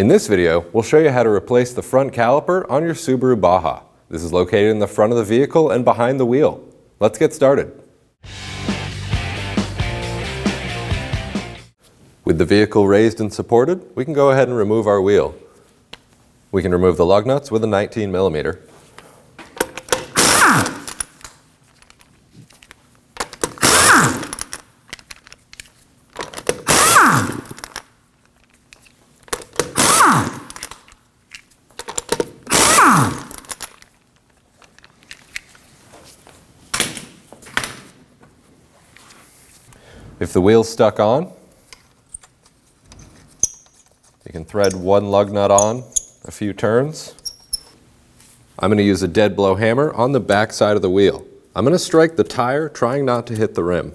In this video, we'll show you how to replace the front caliper on your Subaru Baja. This is located in the front of the vehicle and behind the wheel. Let's get started. With the vehicle raised and supported, we can go ahead and remove our wheel. We can remove the lug nuts with a 19mm. If the wheel's stuck on, you can thread one lug nut on a few turns. I'm going to use a dead blow hammer on the back side of the wheel. I'm going to strike the tire, trying not to hit the rim.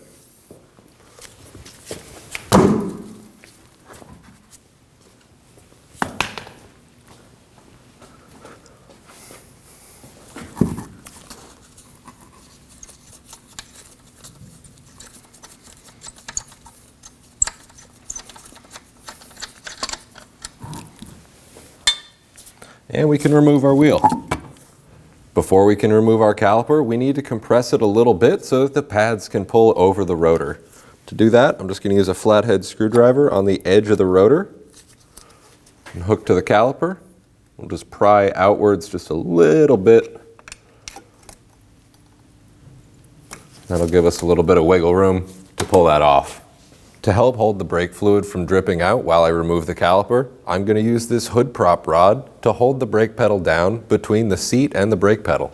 And we can remove our wheel. Before we can remove our caliper, we need to compress it a little bit so that the pads can pull over the rotor. To do that, I'm just going to use a flathead screwdriver on the edge of the rotor and hook to the caliper. We'll just pry outwards just a little bit. That'll give us a little bit of wiggle room to pull that off. To help hold the brake fluid from dripping out while I remove the caliper, I'm going to use this hood prop rod to hold the brake pedal down between the seat and the brake pedal.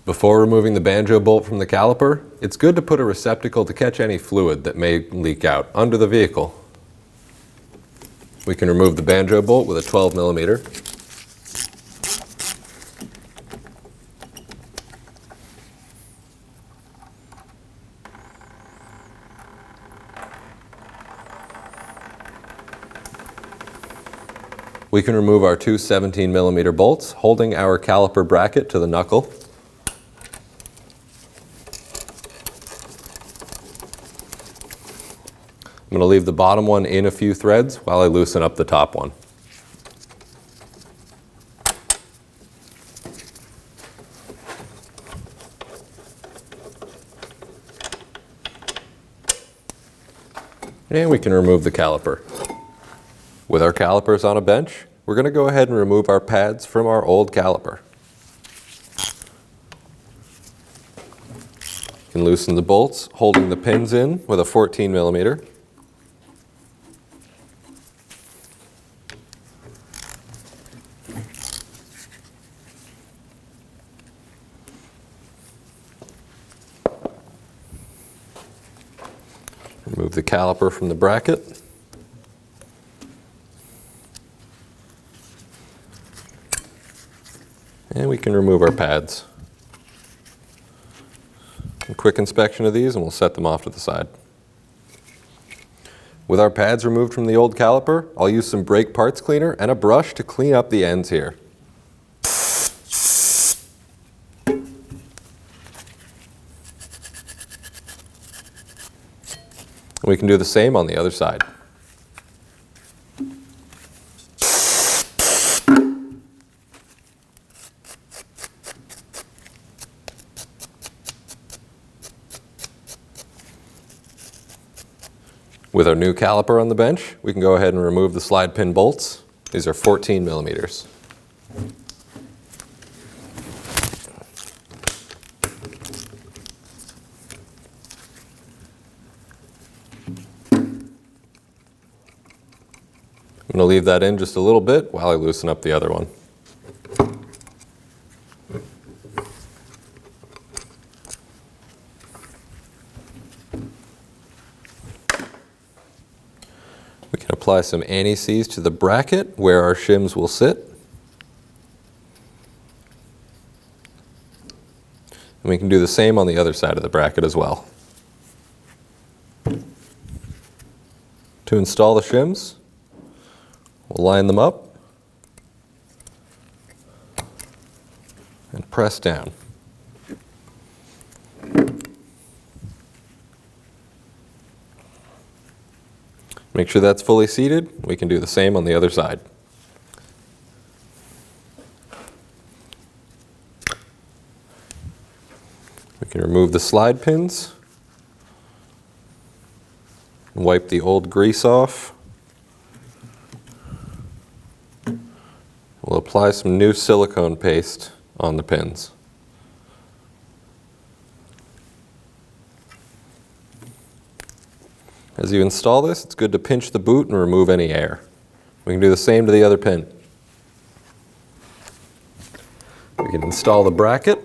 Before removing the banjo bolt from the caliper, it's good to put a receptacle to catch any fluid that may leak out under the vehicle. We can remove the banjo bolt with a 12mm. We can remove our two 17mm bolts, holding our caliper bracket to the knuckle. I'm going to leave the bottom one in a few threads while I loosen up the top one. And we can remove the caliper. With our calipers on a bench, we're going to go ahead and remove our pads from our old caliper. You can loosen the bolts, holding the pins in with a 14mm. Remove the caliper from the bracket. And we can remove our pads. A quick inspection of these and we'll set them off to the side. With our pads removed from the old caliper, I'll use some brake parts cleaner and a brush to clean up the ends here. We can do the same on the other side. With our new caliper on the bench, we can go ahead and remove the slide pin bolts. These are 14mm. I'm going to leave that in just a little bit while I loosen up the other one. We can apply some anti-seize to the bracket where our shims will sit. And we can do the same on the other side of the bracket as well. To install the shims, we'll line them up and press down. Make sure that's fully seated. We can do the same on the other side. We can remove the slide pins, and wipe the old grease off. We'll apply some new silicone paste on the pins. As you install this, it's good to pinch the boot and remove any air. We can do the same to the other pin. We can install the bracket.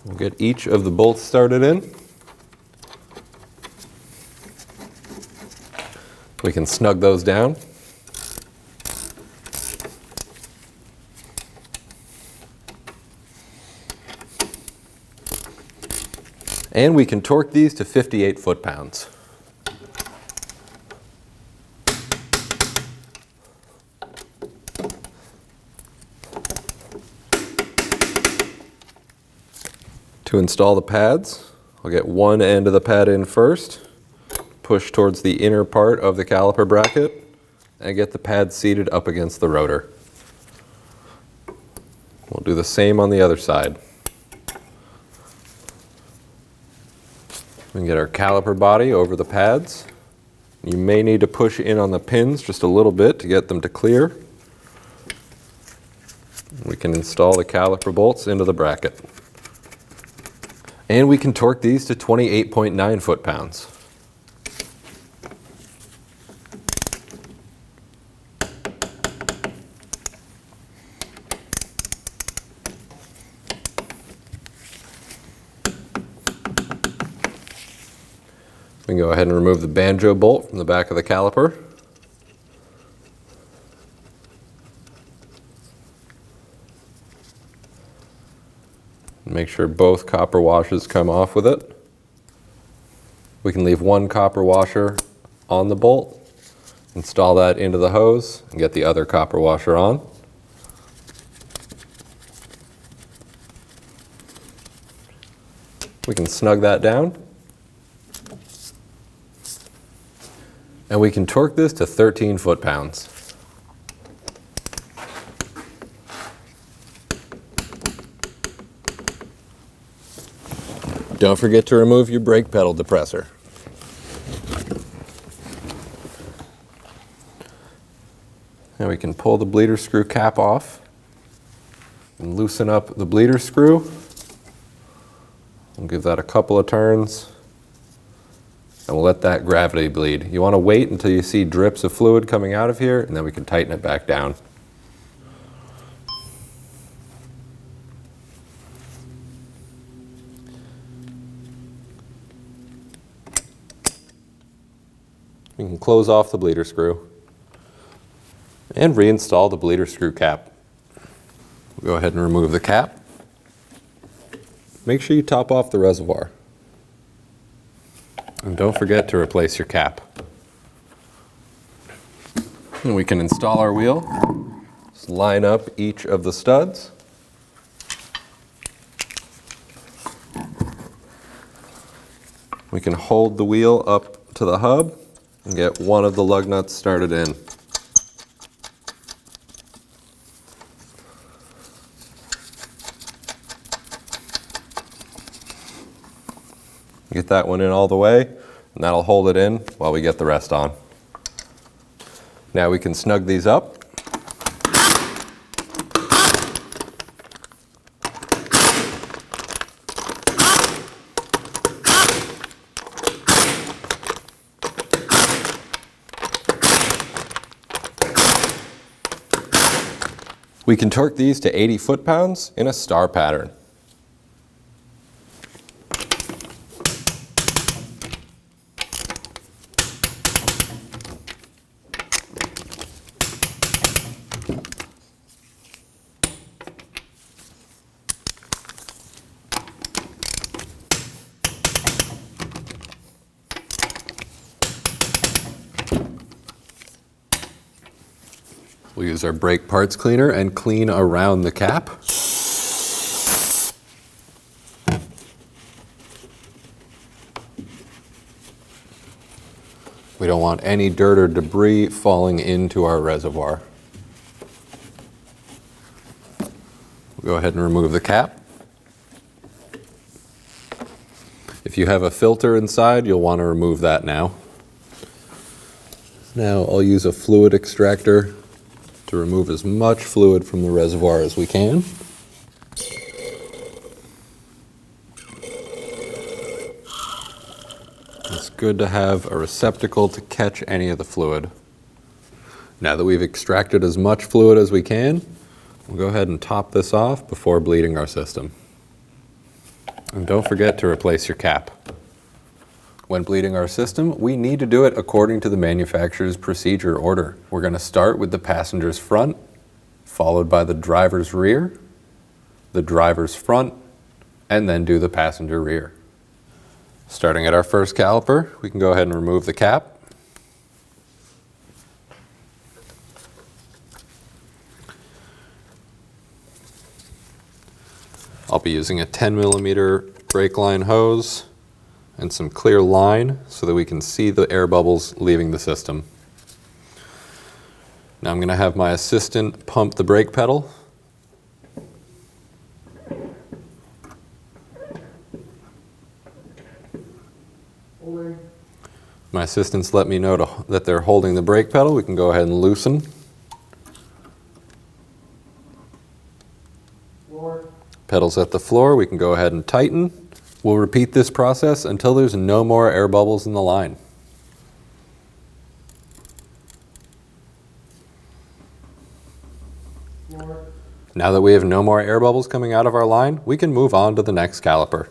We'll get each of the bolts started in. We can snug those down. And we can torque these to 58 foot-pounds. To install the pads, I'll get one end of the pad in first, push towards the inner part of the caliper bracket, and get the pad seated up against the rotor. We'll do the same on the other side. We can get our caliper body over the pads. You may need to push in on the pins just a little bit to get them to clear. We can install the caliper bolts into the bracket. And we can torque these to 28.9 foot-pounds. We can go ahead and remove the banjo bolt from the back of the caliper. Make sure both copper washers come off with it. We can leave one copper washer on the bolt, install that into the hose, and get the other copper washer on. We can snug that down. And we can torque this to 13 foot-pounds. Don't forget to remove your brake pedal depressor. Now we can pull the bleeder screw cap off and loosen up the bleeder screw. We'll give that a couple of turns. And we'll let that gravity bleed. You want to wait until you see drips of fluid coming out of here, and then we can tighten it back down. We can close off the bleeder screw and reinstall the bleeder screw cap. We'll go ahead and remove the cap. Make sure you top off the reservoir. And don't forget to replace your cap. And we can install our wheel. Just line up each of the studs. We can hold the wheel up to the hub and get one of the lug nuts started in. Get that one in all the way, and that'll hold it in while we get the rest on. Now we can snug these up. We can torque these to 80 foot-pounds in a star pattern. We'll use our brake parts cleaner and clean around the cap. We don't want any dirt or debris falling into our reservoir. We'll go ahead and remove the cap. If you have a filter inside, you'll want to remove that now. Now I'll use a fluid extractor to remove as much fluid from the reservoir as we can. It's good to have a receptacle to catch any of the fluid. Now that we've extracted as much fluid as we can, we'll go ahead and top this off before bleeding our system. And don't forget to replace your cap. When bleeding our system, we need to do it according to the manufacturer's procedure order. We're going to start with the passenger's front, followed by the driver's rear, the driver's front, and then do the passenger rear. Starting at our first caliper, we can go ahead and remove the cap. I'll be using a 10mm brake line hose and some clear line so that we can see the air bubbles leaving the system. Now I'm going to have my assistant pump the brake pedal. My assistants let me know that they're holding the brake pedal. We can go ahead and loosen. Pedals at the floor, we can go ahead and tighten. We'll repeat this process until there's no more air bubbles in the line. Now that we have no more air bubbles coming out of our line, we can move on to the next caliper.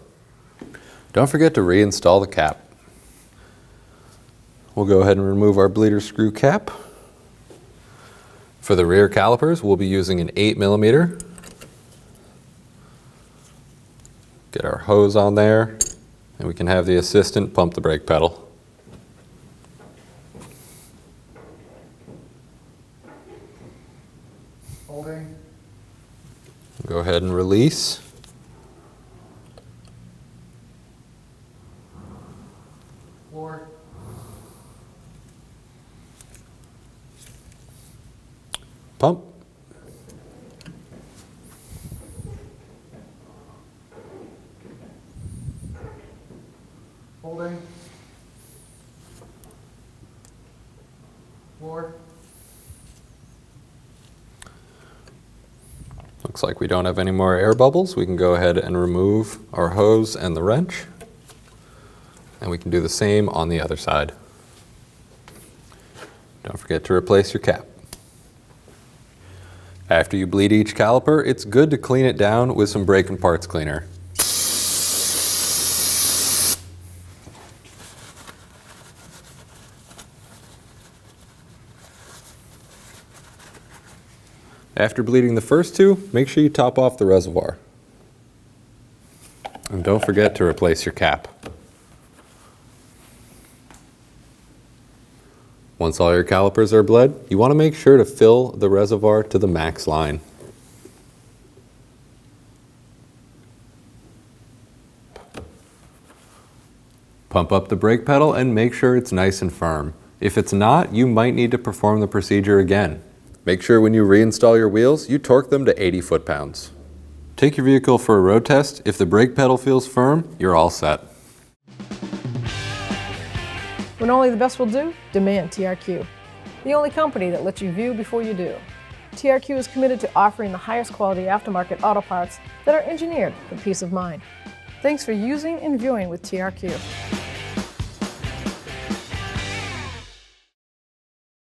Don't forget to reinstall the cap. We'll go ahead and remove our bleeder screw cap. For the rear calipers, we'll be using an 8mm. Get our hose on there, and we can have the assistant pump the brake pedal. Holding. Go ahead and release. Floor. Pump. Holding. Floor. Looks like we don't have any more air bubbles. We can go ahead and remove our hose and the wrench. And we can do the same on the other side. Don't forget to replace your cap. After you bleed each caliper, it's good to clean it down with some brake and parts cleaner. After bleeding the first two, make sure you top off the reservoir. And don't forget to replace your cap. Once all your calipers are bled, you want to make sure to fill the reservoir to the max line. Pump up the brake pedal and make sure it's nice and firm. If it's not, you might need to perform the procedure again. Make sure when you reinstall your wheels, you torque them to 80 foot-pounds. Take your vehicle for a road test. If the brake pedal feels firm, you're all set. When only the best will do, demand TRQ. The only company that lets you view before you do. TRQ is committed to offering the highest quality aftermarket auto parts that are engineered for peace of mind. Thanks for using and viewing with TRQ.